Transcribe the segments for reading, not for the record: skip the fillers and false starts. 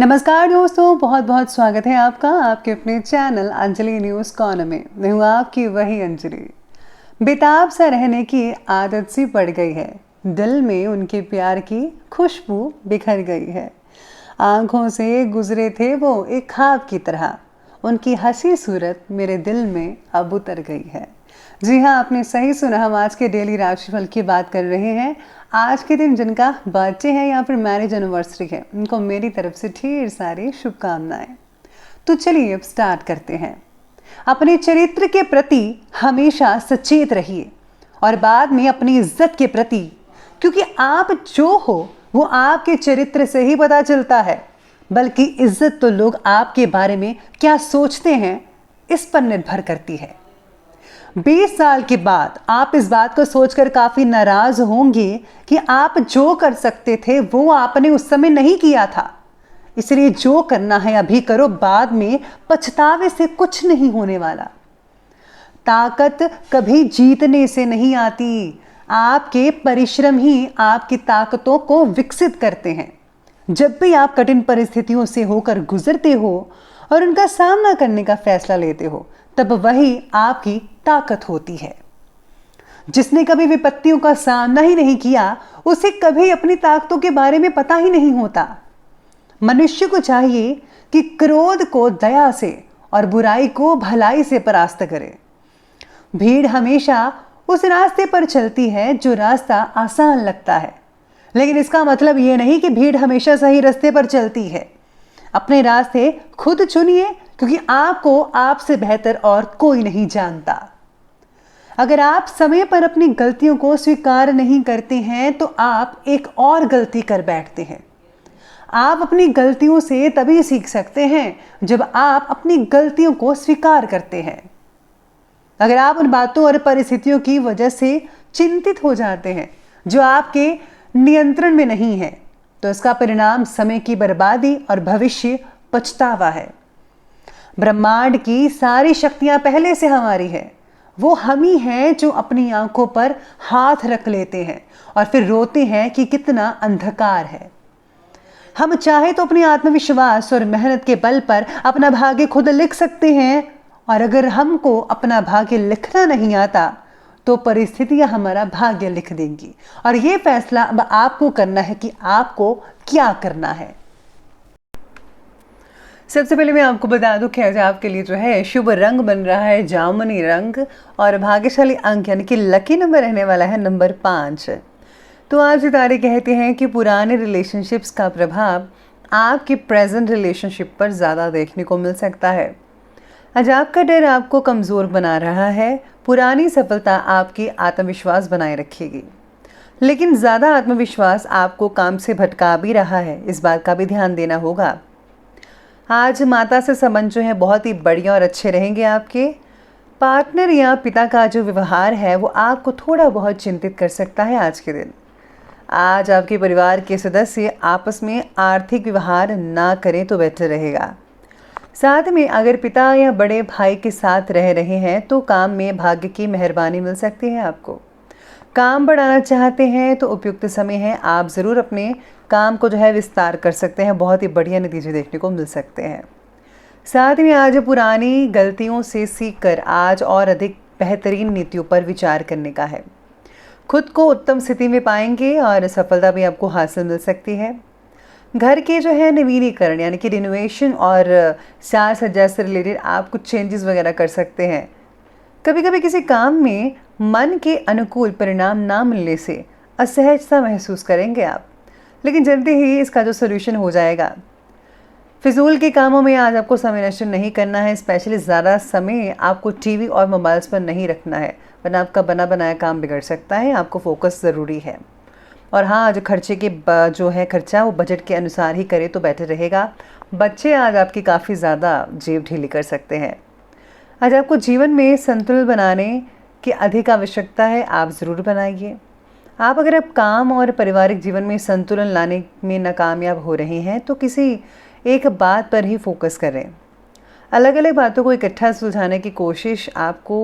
नमस्कार दोस्तों, बहुत बहुत स्वागत है आपका आपके अपने चैनल अंजलि न्यूज़ कॉर्नर में। मैं हूँ आपकी वही अंजलि। बेताब सा रहने की आदत सी पड़ गई है, दिल में उनके प्यार की खुशबू बिखर गई है। आंखों से गुजरे थे वो एक ख्वाब की तरह, उनकी हंसी सूरत मेरे दिल में अब उतर गई है। जी हाँ, आपने सही सुना, हम आज के डेली राशिफल की बात कर रहे हैं। आज के दिन जिनका बर्थडे है या फिर मैरिज एनिवर्सरी है, उनको मेरी तरफ से ढेर सारी शुभकामनाएं। तो चलिए अब स्टार्ट करते हैं। अपने चरित्र के प्रति हमेशा सचेत रहिए और बाद में अपनी इज्जत के प्रति, क्योंकि आप जो हो वो आपके चरित्र से ही पता चलता है, बल्कि इज्जत तो लोग आपके बारे में क्या सोचते हैं इस पर निर्भर करती है। 20 साल के बाद आप इस बात को सोचकर काफी नाराज होंगे कि आप जो कर सकते थे वो आपने उस समय नहीं किया था। इसलिए जो करना है अभी करो, बाद में पछतावे से कुछ नहीं होने वाला। ताकत कभी जीतने से नहीं आती, आपके परिश्रम ही आपकी ताकतों को विकसित करते हैं। जब भी आप कठिन परिस्थितियों से होकर गुजरते हो और उनका सामना करने का फैसला लेते हो, तब वही आपकी ताकत होती है। जिसने कभी विपत्तियों का सामना ही नहीं किया, उसे कभी अपनी ताकतों के बारे में पता ही नहीं होता। मनुष्य को चाहिए कि क्रोध को दया से और बुराई को भलाई से परास्त करे। भीड़ हमेशा उस रास्ते पर चलती है जो रास्ता आसान लगता है, लेकिन इसका मतलब यह नहीं कि भीड़ हमेशा सही रास्ते पर चलती है। अपने रास्ते खुद चुनिए, क्योंकि आपको आपसे बेहतर और कोई नहीं जानता। अगर आप समय पर अपनी गलतियों को स्वीकार नहीं करते हैं तो आप एक और गलती कर बैठते हैं। आप अपनी गलतियों से तभी सीख सकते हैं जब आप अपनी गलतियों को स्वीकार करते हैं। अगर आप उन बातों और परिस्थितियों की वजह से चिंतित हो जाते हैं जो आपके नियंत्रण में नहीं है, तो इसका परिणाम समय की बर्बादी और भविष्य पछतावा है। ब्रह्मांड की सारी शक्तियां पहले से हमारी है। वो हम ही हैं जो अपनी आंखों पर हाथ रख लेते हैं और फिर रोते हैं कि कितना अंधकार है। हम चाहे तो अपने आत्मविश्वास और मेहनत के बल पर अपना भाग्य खुद लिख सकते हैं, और अगर हमको अपना भाग्य लिखना नहीं आता तो परिस्थितियां हमारा भाग्य लिख देंगी। और ये फैसला अब आपको करना है कि आपको क्या करना है। सबसे पहले मैं आपको बता दूं कि आज आपके लिए जो है शुभ रंग बन रहा है जामुनी रंग, और भाग्यशाली अंक यानी कि लकी नंबर रहने वाला है नंबर 5। तो आज सितारे कहते हैं कि पुराने रिलेशनशिप्स का प्रभाव आपके प्रेजेंट रिलेशनशिप पर ज़्यादा देखने को मिल सकता है। आज आपका डर आपको कमज़ोर बना रहा है। पुरानी सफलता आपकी आत्मविश्वास बनाए रखेगी, लेकिन ज़्यादा आत्मविश्वास आपको काम से भटका भी रहा है, इस बात का भी ध्यान देना होगा। आज माता से संबंध जो है बहुत ही बढ़िया और अच्छे रहेंगे। आपके पार्टनर या पिता का जो व्यवहार है वो आपको थोड़ा बहुत चिंतित कर सकता है आज के दिन। आज आपके परिवार के सदस्य आपस में आर्थिक व्यवहार ना करें तो बेहतर रहेगा। साथ में अगर पिता या बड़े भाई के साथ रह रहे हैं तो काम में भाग्य की मेहरबानी मिल सकती है। आपको काम बढ़ाना चाहते हैं तो उपयुक्त समय है, आप ज़रूर अपने काम को जो है विस्तार कर सकते हैं। बहुत ही बढ़िया नतीजे देखने को मिल सकते हैं। साथ में आज पुरानी गलतियों से सीखकर आज और अधिक बेहतरीन नीतियों पर विचार करने का है। खुद को उत्तम स्थिति में पाएंगे और सफलता भी आपको हासिल मिल सकती है। घर के जो है नवीनीकरण यानी कि रिनोवेशन और साज सज्जा से रिलेटेड आप कुछ चेंजेस वगैरह कर सकते हैं। कभी कभी किसी काम में मन के अनुकूल परिणाम ना मिलने से असहजता महसूस करेंगे आप, लेकिन जल्दी ही इसका जो सोल्यूशन हो जाएगा। फिजूल के कामों में आज आपको समय नष्ट नहीं करना है। स्पेशली ज़्यादा समय आपको टीवी और मोबाइल्स पर नहीं रखना है, वरना आपका बना बनाया काम बिगड़ सकता है। आपको फोकस ज़रूरी है। और हाँ, आज खर्चे के जो है खर्चा वो बजट के अनुसार ही करे तो बेटर रहेगा। बच्चे आज आपकी काफ़ी ज़्यादा जेब ढीली कर सकते हैं। आज आपको जीवन में संतुलन बनाने की अधिक आवश्यकता है, आप ज़रूर बनाइए। आप अगर अब काम और पारिवारिक जीवन में संतुलन लाने में नाकामयाब हो रहे हैं तो किसी एक बात पर ही फोकस करें। अलग अलग बातों को इकट्ठा सुलझाने की कोशिश आपको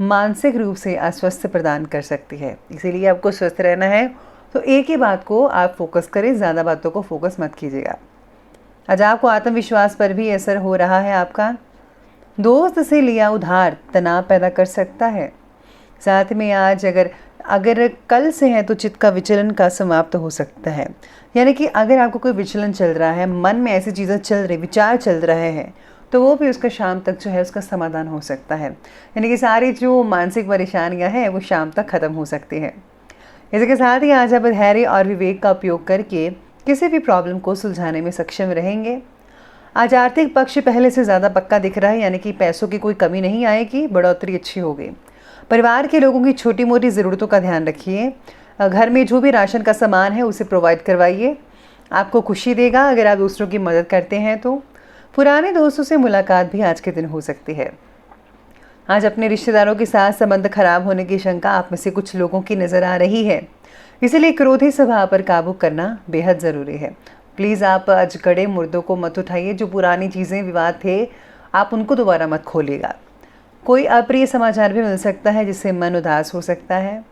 मानसिक रूप से अस्वस्थ प्रदान कर सकती है। इसीलिए आपको स्वस्थ रहना है तो एक ही बात को आप फोकस करें, ज़्यादा बातों को फोकस मत कीजिएगा। आज आपको आत्मविश्वास पर भी असर हो रहा है आपका। दोस्त से लिया उधार तनाव पैदा कर सकता है। साथ में आज अगर अगर कल से है तो चित्त का विचलन का समाप्त हो सकता है। यानी कि अगर आपको कोई विचलन चल रहा है, मन में ऐसी चीज़ें चल रही, विचार चल रहे हैं, तो वो भी उसका शाम तक जो है उसका समाधान हो सकता है। यानी कि सारी जो मानसिक परेशानियां हैं वो शाम तक ख़त्म हो सकती हैं। इसके साथ ही आज आप धैर्य और विवेक का उपयोग करके किसी भी प्रॉब्लम को सुलझाने में सक्षम रहेंगे। आज आर्थिक पक्ष पहले से ज़्यादा पक्का दिख रहा है, यानी कि पैसों की कोई कमी नहीं आएगी, बढ़ोतरी अच्छी होगी। परिवार के लोगों की छोटी मोटी ज़रूरतों का ध्यान रखिए। घर में जो भी राशन का सामान है उसे प्रोवाइड करवाइए, आपको खुशी देगा अगर आप दूसरों की मदद करते हैं तो। पुराने दोस्तों से मुलाकात भी आज के दिन हो सकती है। आज अपने रिश्तेदारों के साथ संबंध खराब होने की शंका आप में से कुछ लोगों की नज़र आ रही है, इसलिए क्रोधी स्वभाव पर काबू करना बेहद ज़रूरी है। प्लीज़ आप आज कड़े मुर्दों को मत उठाइए, जो पुरानी चीज़ें विवाद थे आप उनको दोबारा मत खोलिएगा। कोई अप्रिय समाचार भी मिल सकता है जिससे मन उदास हो सकता है।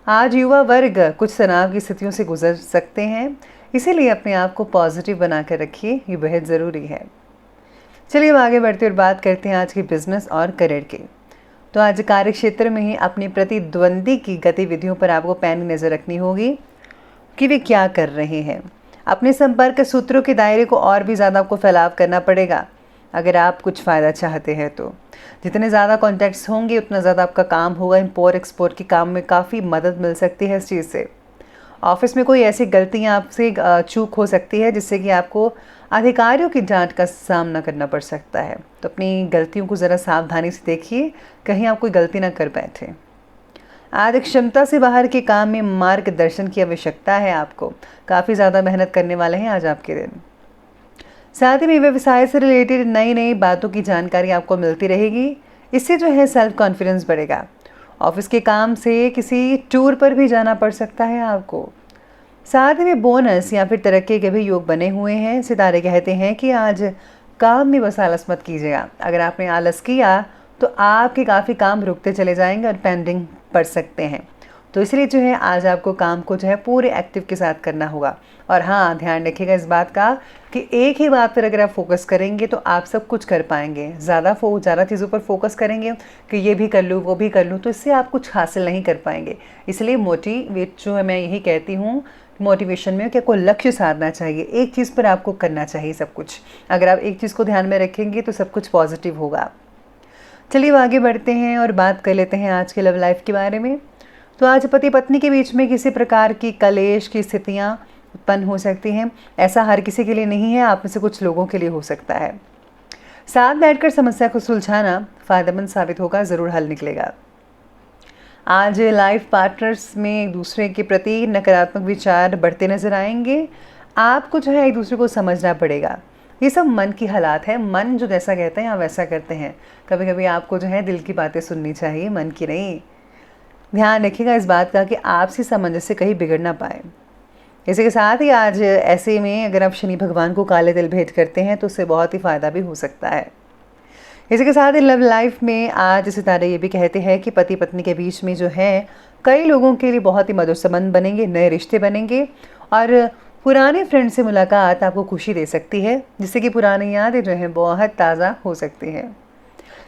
आज युवा वर्ग कुछ तनाव की स्थितियों से गुजर सकते हैं, इसीलिए अपने आप को पॉजिटिव बनाकर रखिए, ये बेहद ज़रूरी है। चलिए अब आगे बढ़ते और बात करते हैं आज के बिजनेस और करियर के। तो आज कार्य क्षेत्र में ही अपने प्रतिद्वंदी की गतिविधियों पर आपको पैनी नज़र रखनी होगी कि वे क्या कर रहे हैं। अपने संपर्क सूत्रों के दायरे को और भी ज़्यादा आपको फैलाव करना पड़ेगा अगर आप कुछ फ़ायदा चाहते हैं तो। जितने ज़्यादा कॉन्टैक्ट्स होंगे उतना ज़्यादा आपका काम होगा। इम्पोर्ट एक्सपोर्ट के काम में काफ़ी मदद मिल सकती है इस चीज़ से। ऑफिस में कोई ऐसी गलतियाँ आपसे चूक हो सकती है जिससे कि आपको अधिकारियों की डांट का सामना करना पड़ सकता है, तो अपनी गलतियों को ज़रा सावधानी से देखिए, कहीं आप कोई गलती ना कर बैठे। आज क्षमता से बाहर के काम में मार्गदर्शन की आवश्यकता है आपको, काफ़ी ज़्यादा मेहनत करने वाले हैं आज आपके दिन। साथ ही में व्यवसाय से रिलेटेड नई नई बातों की जानकारी आपको मिलती रहेगी, इससे जो है सेल्फ कॉन्फिडेंस बढ़ेगा। ऑफिस के काम से किसी टूर पर भी जाना पड़ सकता है आपको। साथ ही में बोनस या फिर तरक्की के भी योग बने हुए हैं। सितारे कहते हैं कि आज काम में बस आलस मत कीजिएगा। अगर आपने आलस किया तो आपके काफ़ी काम रुकते चले जाएंगे और पेंडिंग पड़ सकते हैं, तो इसलिए जो है आज आपको काम को जो है पूरे एक्टिव के साथ करना होगा। और हाँ, ध्यान रखिएगा इस बात का कि एक ही बात पर अगर आप फोकस करेंगे तो आप सब कुछ कर पाएंगे। ज़्यादा चीज़ों पर फोकस करेंगे कि ये भी कर लूँ वो भी कर लूँ, तो इससे आप कुछ हासिल नहीं कर पाएंगे। इसलिए मोटिवेट जो है, मैं यही कहती हूँ मोटिवेशन में कि आपको लक्ष्य साधना चाहिए, एक चीज़ पर आपको करना चाहिए सब कुछ। अगर आप एक चीज़ को ध्यान में रखेंगे तो सब कुछ पॉजिटिव होगा। चलिए आगे बढ़ते हैं और बात कर लेते हैं आज के लव लाइफ के बारे में। तो आज पति पत्नी के बीच में किसी प्रकार की कलेश की स्थितियाँ उत्पन्न हो सकती हैं। ऐसा हर किसी के लिए नहीं है, आप में से कुछ लोगों के लिए हो सकता है। साथ बैठकर समस्या को सुलझाना फ़ायदेमंद साबित होगा, ज़रूर हल निकलेगा। आज लाइफ पार्टनर्स में एक दूसरे के प्रति नकारात्मक विचार बढ़ते नजर आएंगे। आपको जो है एक दूसरे को समझना पड़ेगा। ये सब मन की हालात है, मन जो जैसा कहते हैं आप वैसा करते हैं। कभी कभी आपको जो है दिल की बातें सुननी चाहिए, मन की नहीं। ध्यान रखिएगा इस बात का कि आपसी सामंजस्य कहीं बिगड़ ना पाए। इसी के साथ ही आज ऐसे में अगर आप शनि भगवान को काले तिल भेंट करते हैं तो उससे बहुत ही फ़ायदा भी हो सकता है। इसी के साथ ही लव लाइफ में आज सितारे ये भी कहते हैं कि पति पत्नी के बीच में जो है कई लोगों के लिए बहुत ही मधुर संबंध बनेंगे, नए रिश्ते बनेंगे और पुराने फ्रेंड से मुलाकात आपको खुशी दे सकती है, जिससे कि पुरानी यादें जो हैं बहुत ताज़ा हो सकती हैं।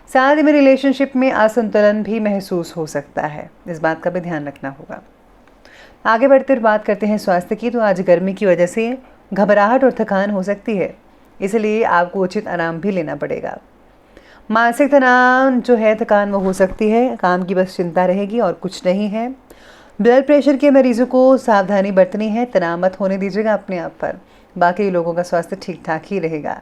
साथ ही में रिलेशनशिप में असंतुलन भी महसूस हो सकता है, इस बात का भी ध्यान रखना होगा। आगे बढ़ते हुए बात करते हैं स्वास्थ्य की। तो आज गर्मी की वजह से घबराहट और थकान हो सकती है, इसलिए आपको उचित आराम भी लेना पड़ेगा। मानसिक तनाव जो है, थकान वो हो सकती है, काम की बस चिंता रहेगी और कुछ नहीं है। ब्लड प्रेशर के मरीजों को सावधानी बरतनी है, तनाव मत होने दीजिएगा अपने आप पर, बाकी लोगों का स्वास्थ्य ठीक ठाक ही रहेगा।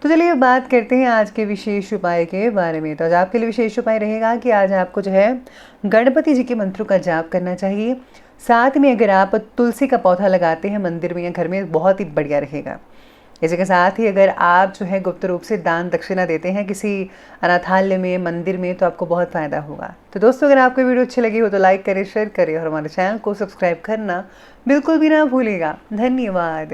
तो चलिए बात करते हैं आज के विशेष उपाय के बारे में। तो आज आपके लिए विशेष उपाय रहेगा कि आज आपको जो है गणपति जी के मंत्रों का जाप करना चाहिए। साथ में अगर आप तुलसी का पौधा लगाते हैं मंदिर में या घर में, बहुत ही बढ़िया रहेगा। इसी के साथ ही अगर आप जो है गुप्त रूप से दान दक्षिणा देते हैं किसी अनाथालय में, मंदिर में, तो आपको बहुत फ़ायदा होगा। तो दोस्तों, अगर आपको वीडियो अच्छी लगी हो तो लाइक करें, शेयर करें और हमारे चैनल को सब्सक्राइब करना बिल्कुल भी ना भूलिएगा। धन्यवाद।